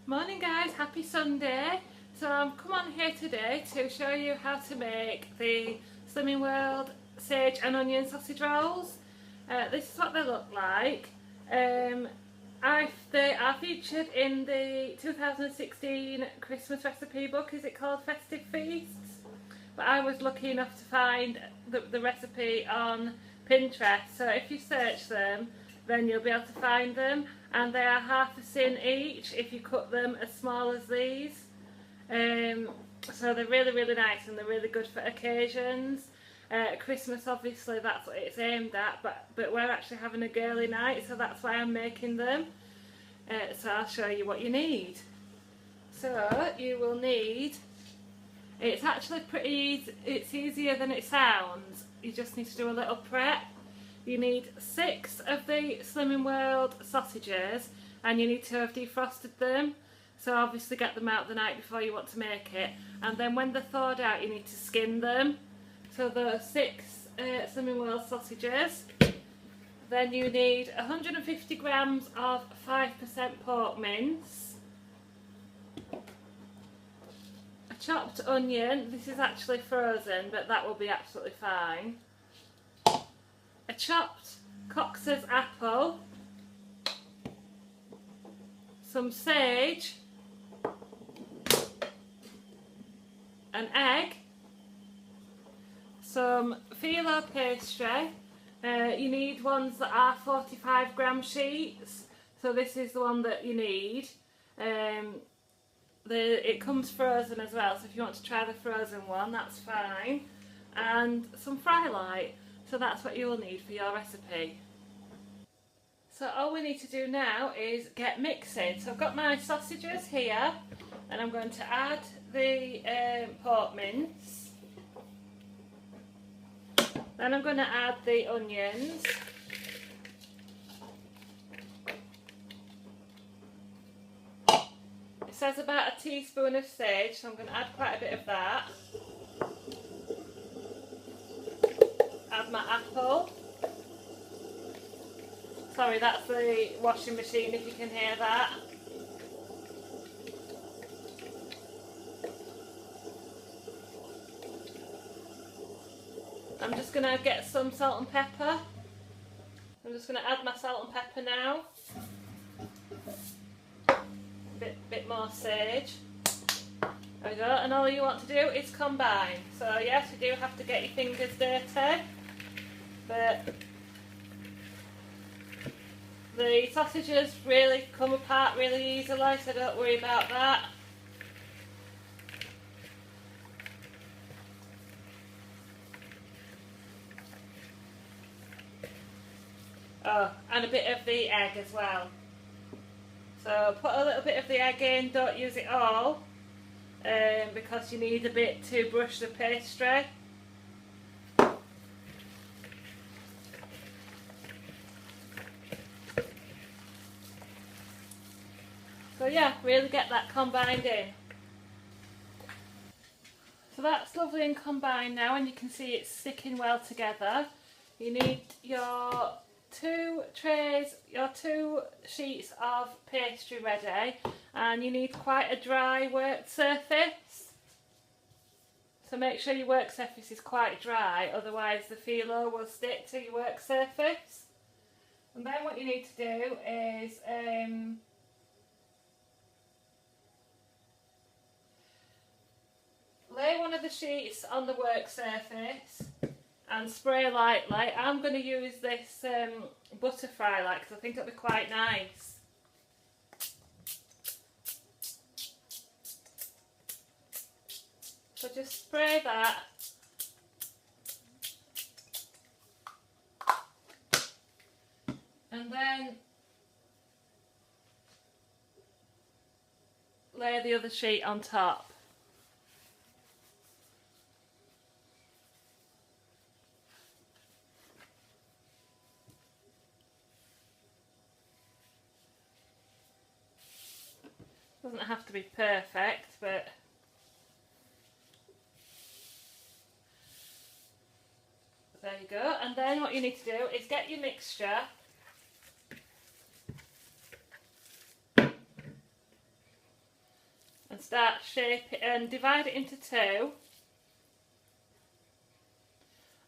Morning guys, happy Sunday. So I've come on here today to show you how to make the Slimming World sage and onion sausage rolls. This is what they look like. They are featured in the 2016 Christmas recipe book. Is it called Festive Feasts? But I was lucky enough to find the recipe on Pinterest, so if you search them then you'll be able to find them, and they are half a sin each if you cut them as small as these. So they're really nice and they're really good for occasions. Christmas, obviously that's what it's aimed at, but we're actually having a girly night, so that's why I'm making them. So I'll show you what you need. So you will need, it's actually pretty easy, it's easier than it sounds. You just need to do a little prep. You need 6 of the Slimming World sausages, and you need to have defrosted them. So obviously get them out the night before you want to make it, and then when they're thawed out you need to skin them. So the 6 Slimming World sausages. Then you need 150 grams of 5% pork mince, a chopped onion. This is actually frozen, but that will be absolutely fine. A chopped Cox's apple, some sage, an egg, some phyllo pastry. You need ones that are 45 gram sheets, so this is the one that you need. It comes frozen as well, so if you want to try the frozen one, that's fine. And some fry light. So that's what you will need for your recipe. So all we need to do now is get mixing. So I've got my sausages here, and I'm going to add the pork mince. Then I'm going to add the onions. It says about a teaspoon of sage, so I'm going to add quite a bit of that. Add my apple. Sorry, that's the washing machine if you can hear that. I'm just going to get some salt and pepper. I'm just going to add my salt and pepper now. A bit more sage. There we go, and all you want to do is combine. So yes, you do have to get your fingers dirty, but the sausages really come apart really easily, so don't worry about that. Oh, and a bit of the egg as well. So put a little bit of the egg in, don't use it all, because you need a bit to brush the pastry. So yeah, really get that combined in. So that's lovely and combined now, and you can see it's sticking well together. You need your 2 trays, your 2 sheets of pastry ready, and you need quite a dry work surface. So make sure your work surface is quite dry, otherwise the phyllo will stick to your work surface. And then what you need to do is lay one of the sheets on the work surface and spray lightly. I'm going to use this butterfly light because I think it'll be quite nice. So just spray that. And then lay the other sheet on top. Doesn't have to be perfect, but there you go. And then what you need to do is get your mixture and start shaping and divide it into two.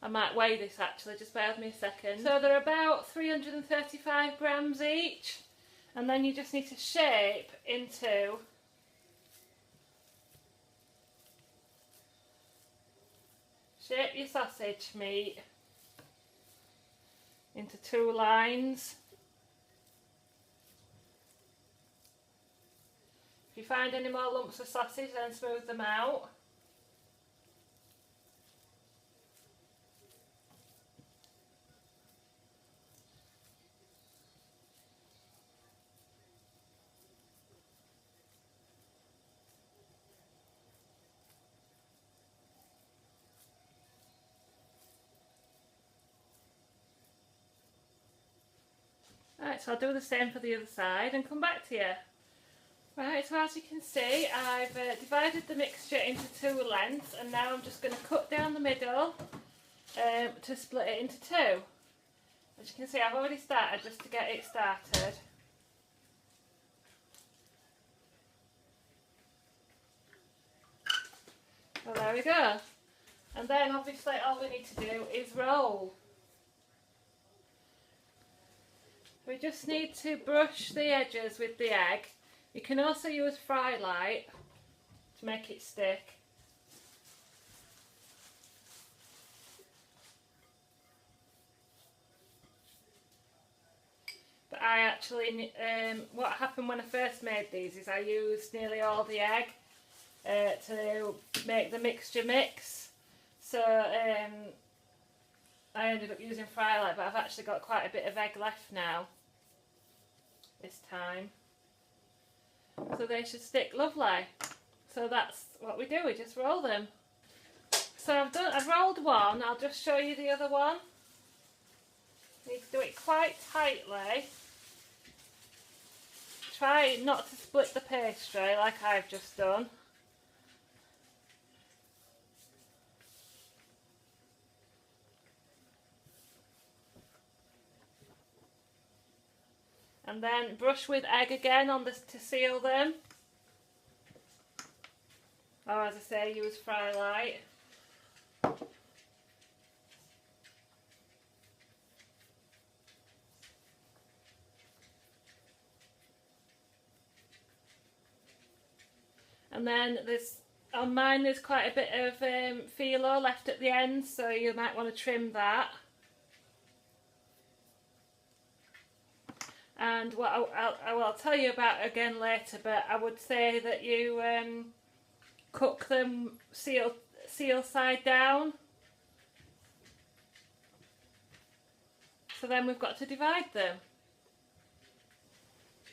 I might weigh this actually, just bear with me a second. So they're about 335 grams each, and then you just need to shape into your sausage meat into two lines. If you find any more lumps of sausage, then smooth them out. Right, so I'll do the same for the other side and come back to you. Right, so as you can see, I've divided the mixture into two lengths, and now I'm just going to cut down the middle to split it into two. As you can see, I've already started just to get it started. So there we go. And then obviously all we need to do is roll. We just need to brush the edges with the egg. You can also use fry light to make it stick. But I actually, what happened when I first made these is I used nearly all the egg to make the mixture mix. So I ended up using fry light, but I've actually got quite a bit of egg left now this time. So they should stick lovely. So that's what we do, we just roll them. So I've rolled one, I'll just show you the other one. You need to do it quite tightly. Try not to split the pastry like I've just done. And then brush with egg again on this to seal them. Or as I say, use fry light. And then on mine there's quite a bit of phyllo left at the end, so you might want to trim that. And what I'll tell you about again later, but I would say that you cook them seal side down. So then we've got to divide them.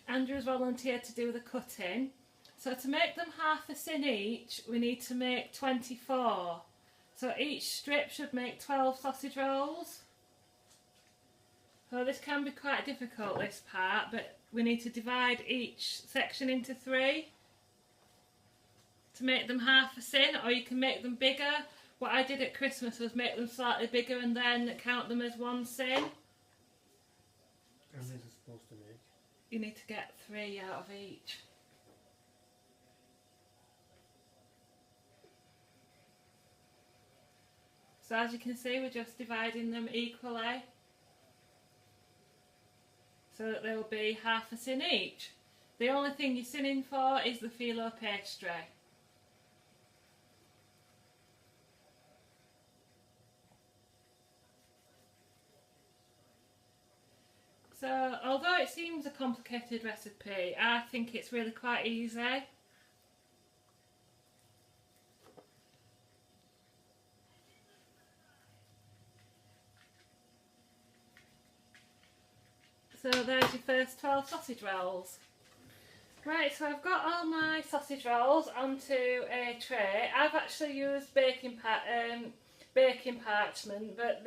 Andrew's volunteered to do the cutting. So to make them half a sin each, we need to make 24. So each strip should make 12 sausage rolls. So this can be quite difficult, this part, but we need to divide each section into 3 to make them half a sin, or you can make them bigger. What I did at Christmas was make them slightly bigger and then count them as 1 sin. How many is it supposed to make? You need to get 3 out of each. So as you can see, we're just dividing them equally, so that there will be half a sin each. The only thing you're sinning for is the phyllo pastry. So although it seems a complicated recipe, I think it's really quite easy. So there's your first 12 sausage rolls. Right, so I've got all my sausage rolls onto a tray. I've actually used baking parchment, but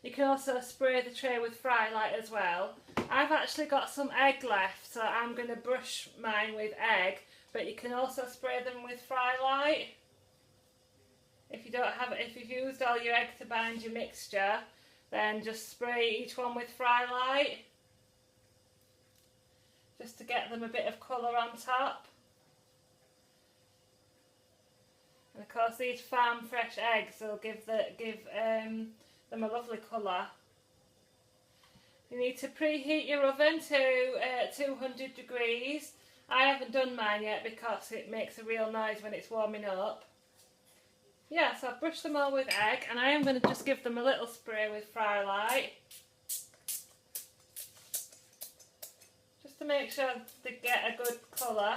you can also spray the tray with fry light as well. I've actually got some egg left, so I'm going to brush mine with egg, but you can also spray them with fry light. If you've used all your egg to bind your mixture, then just spray each one with fry light, just to get them a bit of colour on top. And of course these farm fresh eggs will give them a lovely colour. You need to preheat your oven to 200 degrees. I haven't done mine yet because it makes a real noise when it's warming up. Yeah, so I've brushed them all with egg, and I am going to just give them a little spray with Frylight. Just to make sure they get a good colour.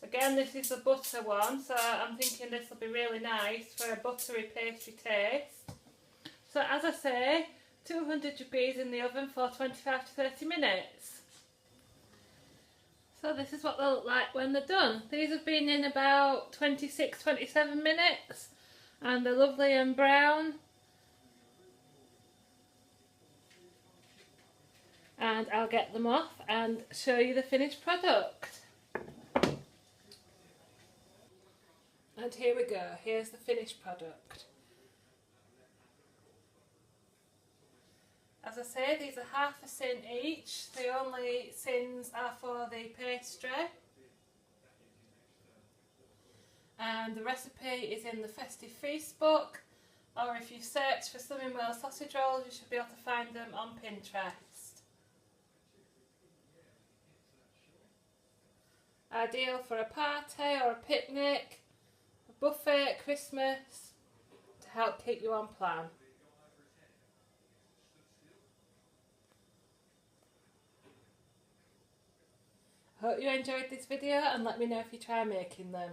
Again, this is the butter one, so I'm thinking this will be really nice for a buttery pastry taste. So as I say, 200 degrees in the oven for 25 to 30 minutes. So this is what they'll look like when they're done. These have been in about 26-27 minutes and they're lovely and brown. And I'll get them off and show you the finished product. And here we go, here's the finished product. As I say, these are half a sin each. The only sins are for the pastry. And the recipe is in the Festive Feast book, or if you search for Slimming Well sausage rolls, you should be able to find them on Pinterest. Ideal for a party or a picnic, a buffet at Christmas, to help keep you on plan. Hope you enjoyed this video and let me know if you try making them.